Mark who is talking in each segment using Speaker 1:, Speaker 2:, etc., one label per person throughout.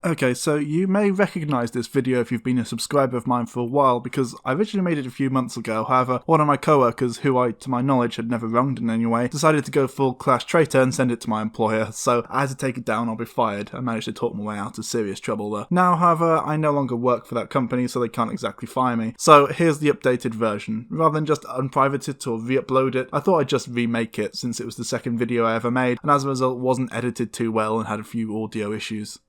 Speaker 1: Okay, so you may recognise this video if you've been a subscriber of mine for a while, because I originally made it a few months ago. However, one of my co-workers, who I, to my knowledge, had never wronged in any way, decided to go full class traitor and send it to my employer, so I had to take it down or be fired. I managed to talk my way out of serious trouble though. Now, however, I no longer work for that company, so they can't exactly fire me. So here's the updated version. Rather than just unprivate it or re-upload it, I thought I'd just remake it, since it was the second video I ever made, and as a result wasn't edited too well and had a few audio issues.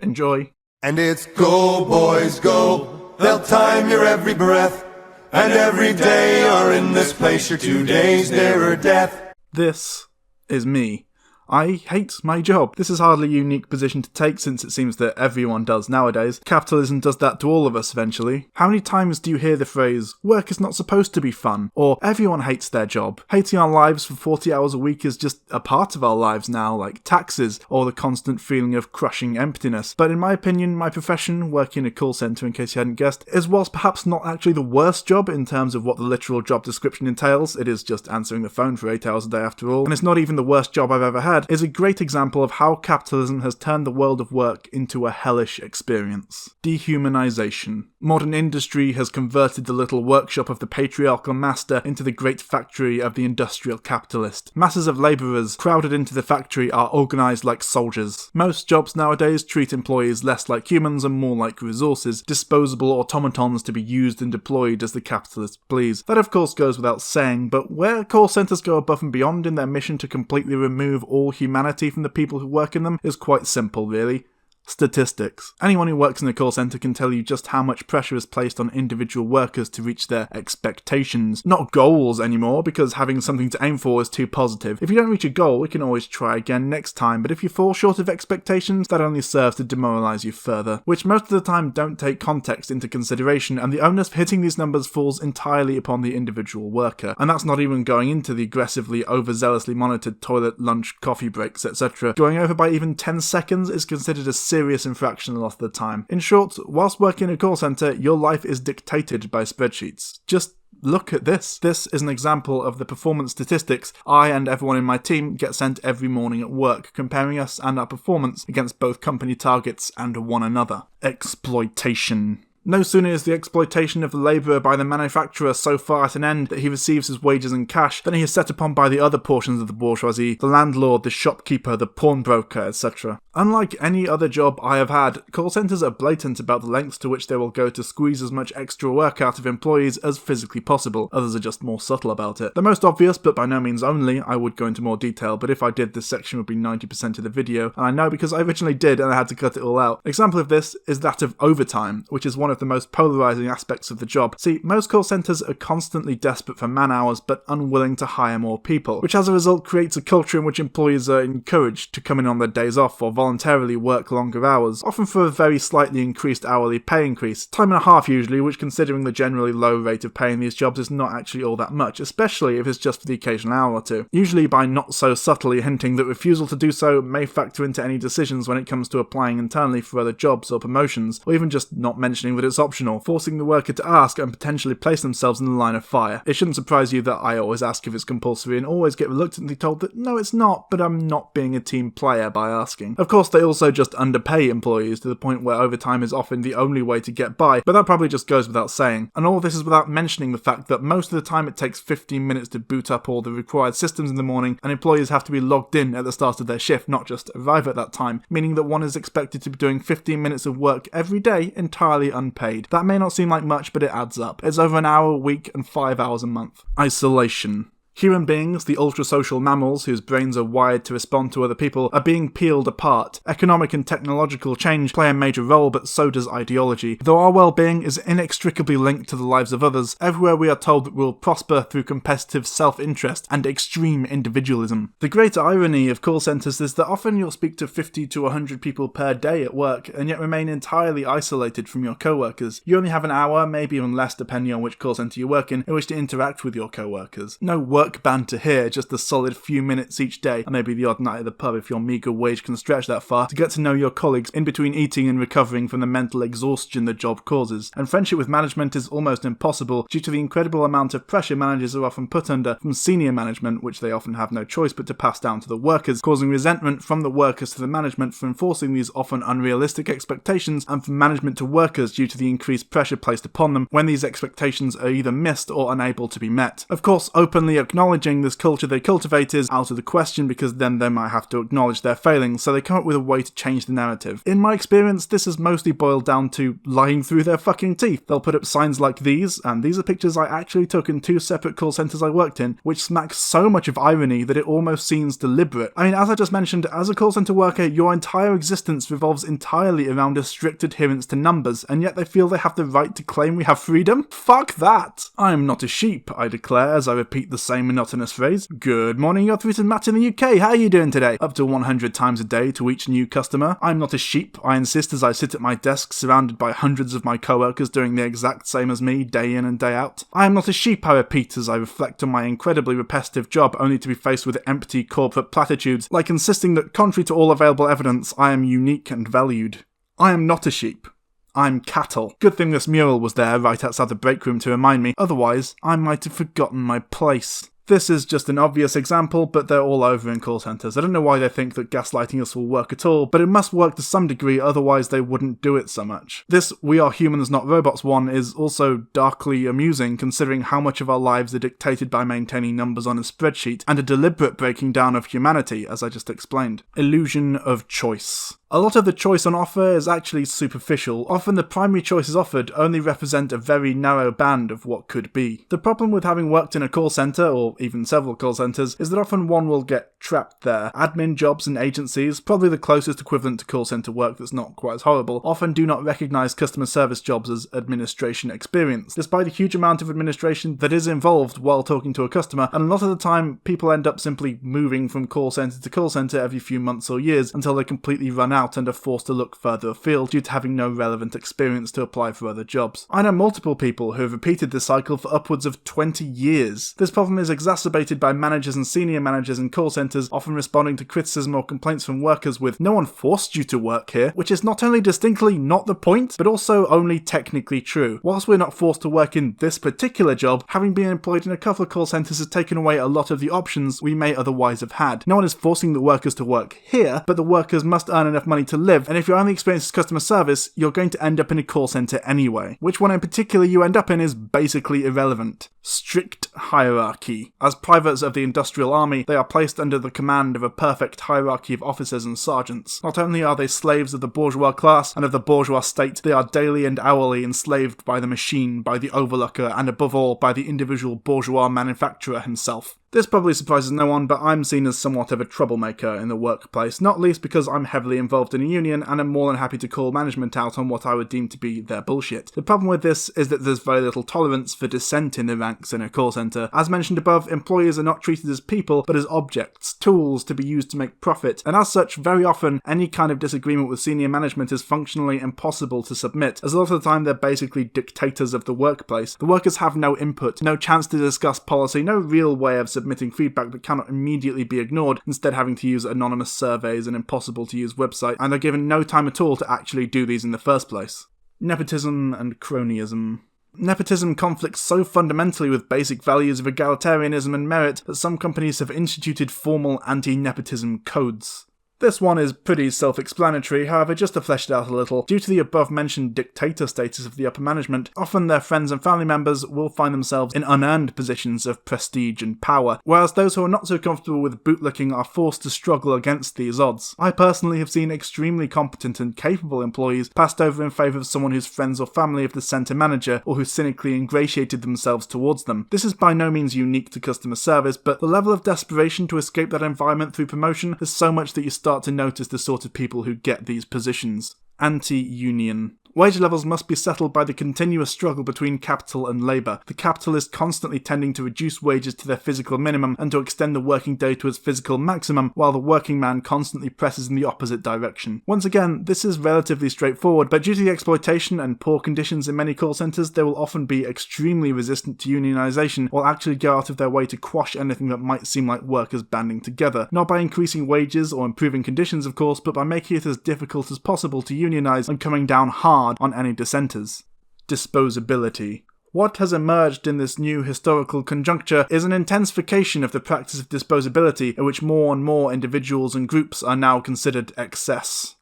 Speaker 1: Enjoy.
Speaker 2: And it's go, boys, go. They'll time your every breath. And every day you're in this place, you're 2 days nearer death.
Speaker 1: This is me. I hate my job. This is hardly a unique position to take, since it seems that everyone does nowadays. Capitalism does that to all of us eventually. How many times do you hear the phrase, work is not supposed to be fun, or everyone hates their job? Hating our lives for 40 hours a week is just a part of our lives now, like taxes, or the constant feeling of crushing emptiness. But in my opinion, my profession, working in a call centre in case you hadn't guessed, is whilst perhaps not actually the worst job in terms of what the literal job description entails. It is just answering the phone for 8 hours a day after all, and it's not even the worst job I've ever had. Is a great example of how capitalism has turned the world of work into a hellish experience. Dehumanisation. Modern industry has converted the little workshop of the patriarchal master into the great factory of the industrial capitalist. Masses of labourers crowded into the factory are organised like soldiers. Most jobs nowadays treat employees less like humans and more like resources, disposable automatons to be used and deployed as the capitalists please. That of course goes without saying, but where call centres go above and beyond in their mission to completely remove all humanity from the people who work in them is quite simple, really. Statistics. Anyone who works in a call centre can tell you just how much pressure is placed on individual workers to reach their expectations. Not goals anymore, because having something to aim for is too positive. If you don't reach a goal, you can always try again next time, but if you fall short of expectations, that only serves to demoralise you further, which most of the time don't take context into consideration, and the onus for hitting these numbers falls entirely upon the individual worker. And that's not even going into the aggressively, overzealously monitored toilet, lunch, coffee breaks, etc. Going over by even 10 seconds is considered a serious infraction a lot of the time. In short, whilst working in a call centre, your life is dictated by spreadsheets. Just look at this. This is an example of the performance statistics I and everyone in my team get sent every morning at work, comparing us and our performance against both company targets and one another. Exploitation. No sooner is the exploitation of the labourer by the manufacturer so far at an end that he receives his wages in cash than he is set upon by the other portions of the bourgeoisie, the landlord, the shopkeeper, the pawnbroker, etc. Unlike any other job I have had, call centres are blatant about the lengths to which they will go to squeeze as much extra work out of employees as physically possible. Others are just more subtle about it. The most obvious, but by no means only, I would go into more detail, but if I did, this section would be 90% of the video, and I know because I originally did and I had to cut it all out. Example of this is that of overtime, which is one of the most polarising aspects of the job. See, most call centres are constantly desperate for man hours but unwilling to hire more people, which as a result creates a culture in which employees are encouraged to come in on their days off or voluntarily work longer hours, often for a very slightly increased hourly pay increase, time and a half usually, which considering the generally low rate of pay in these jobs is not actually all that much, especially if it's just for the occasional hour or two. Usually by not so subtly hinting that refusal to do so may factor into any decisions when it comes to applying internally for other jobs or promotions, or even just not mentioning that it's optional, forcing the worker to ask and potentially place themselves in the line of fire. It shouldn't surprise you that I always ask if it's compulsory and always get reluctantly told that no it's not, but I'm not being a team player by asking. Of course they also just underpay employees to the point where overtime is often the only way to get by, but that probably just goes without saying. And all of this is without mentioning the fact that most of the time it takes 15 minutes to boot up all the required systems in the morning, and employees have to be logged in at the start of their shift, not just arrive at that time, meaning that one is expected to be doing 15 minutes of work every day entirely unpaid. That may not seem like much, but it adds up. It's over an hour a week and 5 hours a month. Isolation. Human beings, the ultra-social mammals whose brains are wired to respond to other people, are being peeled apart. Economic and technological change play a major role, but so does ideology. Though our well-being is inextricably linked to the lives of others, everywhere we are told that we'll prosper through competitive self-interest and extreme individualism. The great irony of call centres is that often you'll speak to 50 to 100 people per day at work, and yet remain entirely isolated from your co-workers. You only have an hour, maybe even less depending on which call centre you work in which to interact with your co-workers. No work work banter here, just a solid few minutes each day, and maybe the odd night at the pub if your meagre wage can stretch that far, to get to know your colleagues in between eating and recovering from the mental exhaustion the job causes. And friendship with management is almost impossible due to the incredible amount of pressure managers are often put under from senior management, which they often have no choice but to pass down to the workers, causing resentment from the workers to the management for enforcing these often unrealistic expectations, and from management to workers due to the increased pressure placed upon them when these expectations are either missed or unable to be met. Of course, openly acknowledging this culture they cultivate is out of the question, because then they might have to acknowledge their failings, so they come up with a way to change the narrative. In my experience, this has mostly boiled down to lying through their fucking teeth. They'll put up signs like these, and these are pictures I actually took in 2 separate call centres I worked in, which smacks so much of irony that it almost seems deliberate. I mean, as I just mentioned, as a call centre worker, your entire existence revolves entirely around a strict adherence to numbers, and yet they feel they have the right to claim we have freedom? Fuck that! I'm not a sheep, I declare as I repeat the same monotonous phrase. Good morning, you're through to Matt in the UK, how are you doing today? Up to 100 times a day to each new customer. I'm not a sheep, I insist as I sit at my desk surrounded by hundreds of my co-workers doing the exact same as me, day in and day out. I am not a sheep, I repeat as I reflect on my incredibly repetitive job, only to be faced with empty corporate platitudes, like insisting that, contrary to all available evidence, I am unique and valued. I am not a sheep. I'm cattle. Good thing this mural was there right outside the break room to remind me, otherwise I might have forgotten my place. This is just an obvious example, but they're all over in call centres. I don't know why they think that gaslighting us will work at all, but it must work to some degree, otherwise they wouldn't do it so much. This "we are humans not robots" one is also darkly amusing, considering how much of our lives are dictated by maintaining numbers on a spreadsheet, and a deliberate breaking down of humanity, as I just explained. Illusion of choice. A lot of the choice on offer is actually superficial. Often the primary choices offered only represent a very narrow band of what could be. The problem with having worked in a call centre, or even several call centres, is that often one will get trapped there. Admin jobs and agencies, probably the closest equivalent to call centre work that's not quite as horrible, often do not recognise customer service jobs as administration experience, despite a huge amount of administration that is involved while talking to a customer, and a lot of the time people end up simply moving from call centre to call centre every few months or years until they completely run out and are forced to look further afield due to having no relevant experience to apply for other jobs. I know multiple people who have repeated this cycle for upwards of 20 years. This problem is exacerbated by managers and senior managers in call centres often responding to criticism or complaints from workers with "no one forced you to work here," which is not only distinctly not the point, but also only technically true. Whilst we're not forced to work in this particular job, having been employed in a couple of call centres has taken away a lot of the options we may otherwise have had. No one is forcing the workers to work here, but the workers must earn enough money to live, and if your only experience is customer service, you're going to end up in a call centre anyway. Which one in particular you end up in is basically irrelevant. Strict hierarchy. As privates of the industrial army, they are placed under the command of a perfect hierarchy of officers and sergeants. Not only are they slaves of the bourgeois class and of the bourgeois state, they are daily and hourly enslaved by the machine, by the overlooker, and above all by the individual bourgeois manufacturer himself. This probably surprises no one, but I'm seen as somewhat of a troublemaker in the workplace, not least because I'm heavily involved in a union and am more than happy to call management out on what I would deem to be their bullshit. The problem with this is that there's very little tolerance for dissent in the ranks in a call centre. As mentioned above, employees are not treated as people, but as objects, tools to be used to make profit, and as such, very often, any kind of disagreement with senior management is functionally impossible to submit, as a lot of the time they're basically dictators of the workplace. The workers have no input, no chance to discuss policy, no real way of submitting feedback that cannot immediately be ignored, instead having to use anonymous surveys and impossible to use website, and are given no time at all to actually do these in the first place. Nepotism and cronyism. Nepotism conflicts so fundamentally with basic values of egalitarianism and merit that some companies have instituted formal anti-nepotism codes. This one is pretty self-explanatory, however, just to flesh it out a little, due to the above-mentioned dictator status of the upper management, often their friends and family members will find themselves in unearned positions of prestige and power, whereas those who are not so comfortable with bootlicking are forced to struggle against these odds. I personally have seen extremely competent and capable employees passed over in favour of someone whose friends or family of the centre manager, or who cynically ingratiated themselves towards them. This is by no means unique to customer service, but the level of desperation to escape that environment through promotion is so much that you start to notice the sort of people who get these positions. Anti-union. Wage levels must be settled by the continuous struggle between capital and labour, the capitalist constantly tending to reduce wages to their physical minimum and to extend the working day to its physical maximum, while the working man constantly presses in the opposite direction. Once again, this is relatively straightforward, but due to the exploitation and poor conditions in many call centres, they will often be extremely resistant to unionisation, or actually go out of their way to quash anything that might seem like workers banding together. Not by increasing wages or improving conditions, of course, but by making it as difficult as possible to unionise and coming down hard on any dissenters. Disposability. What has emerged in this new historical conjuncture is an intensification of the practice of disposability, in which more and more individuals and groups are now considered excess.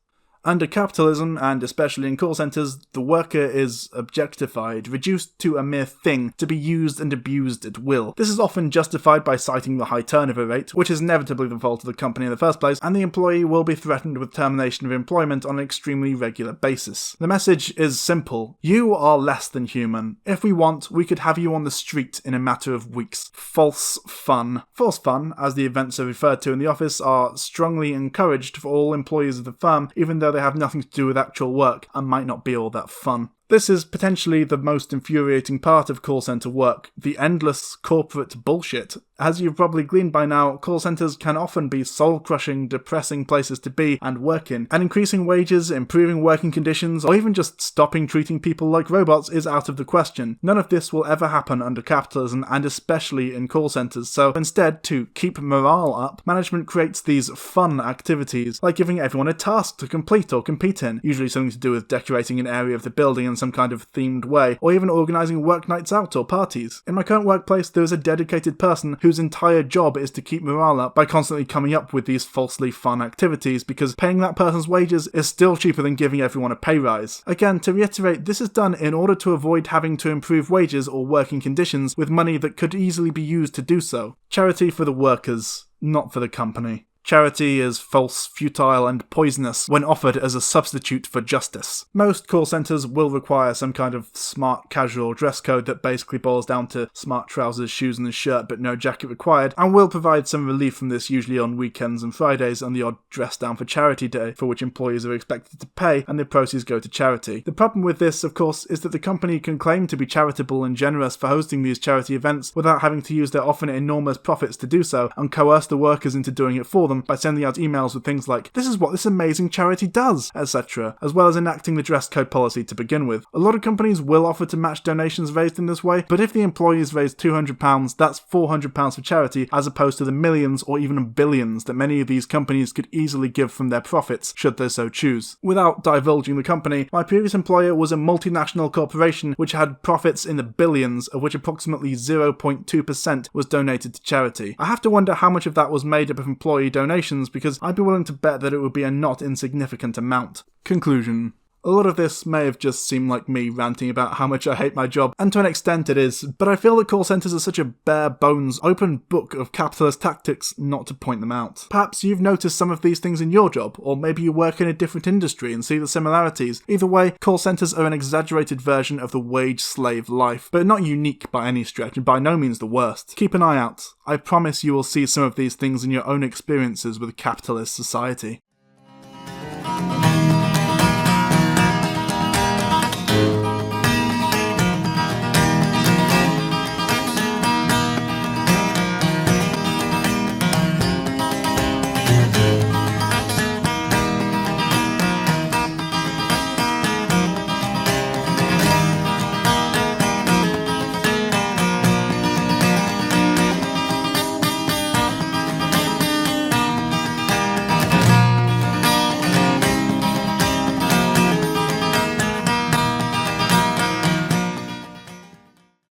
Speaker 1: Under capitalism, and especially in call centres, the worker is objectified, reduced to a mere thing, to be used and abused at will. This is often justified by citing the high turnover rate, which is inevitably the fault of the company in the first place, and the employee will be threatened with termination of employment on an extremely regular basis. The message is simple. You are less than human. If we want, we could have you on the street in a matter of weeks. False fun. False fun, as the events are referred to in the office, are strongly encouraged for all employees of the firm, even though they have nothing to do with actual work and might not be all that fun. This is potentially the most infuriating part of call centre work, the endless corporate bullshit. As you've probably gleaned by now, call centres can often be soul-crushing, depressing places to be and work in, and increasing wages, improving working conditions, or even just stopping treating people like robots is out of the question. None of this will ever happen under capitalism, and especially in call centres, so instead, to keep morale up, management creates these fun activities, like giving everyone a task to complete or compete in, usually something to do with decorating an area of the building in some kind of themed way, or even organising work nights out or parties. In my current workplace, there is a dedicated person whose entire job is to keep morale up by constantly coming up with these falsely fun activities, because paying that person's wages is still cheaper than giving everyone a pay rise. Again, to reiterate, this is done in order to avoid having to improve wages or working conditions with money that could easily be used to do so. Charity for the workers, not for the company. Charity is false, futile, and poisonous when offered as a substitute for justice. Most call centres will require some kind of smart casual dress code that basically boils down to smart trousers, shoes, and a shirt but no jacket required, and will provide some relief from this usually on weekends and Fridays and the odd dress down for charity day, for which employees are expected to pay and the proceeds go to charity. The problem with this, of course, is that the company can claim to be charitable and generous for hosting these charity events without having to use their often enormous profits to do so, and coerce the workers into doing it for them by sending out emails with things like, "This is what this amazing charity does," etc., as well as enacting the dress code policy to begin with. A lot of companies will offer to match donations raised in this way, but if the employees raise £200, that's £400 for charity, as opposed to the millions or even billions that many of these companies could easily give from their profits, should they so choose. Without divulging the company, my previous employer was a multinational corporation which had profits in the billions, of which approximately 0.2% was donated to charity. I have to wonder how much of that was made up of employee donations, because I'd be willing to bet that it would be a not insignificant amount. Conclusion. A lot of this may have just seemed like me ranting about how much I hate my job, and to an extent it is, but I feel that call centres are such a bare-bones, open book of capitalist tactics not to point them out. Perhaps you've noticed some of these things in your job, or maybe you work in a different industry and see the similarities. Either way, call centres are an exaggerated version of the wage-slave life, but not unique by any stretch, and by no means the worst. Keep an eye out. I promise you will see some of these things in your own experiences with a capitalist society.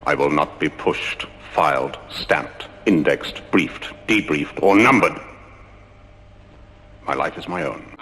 Speaker 3: I will not be pushed, filed, stamped, indexed, briefed, debriefed, or numbered. My life is my own.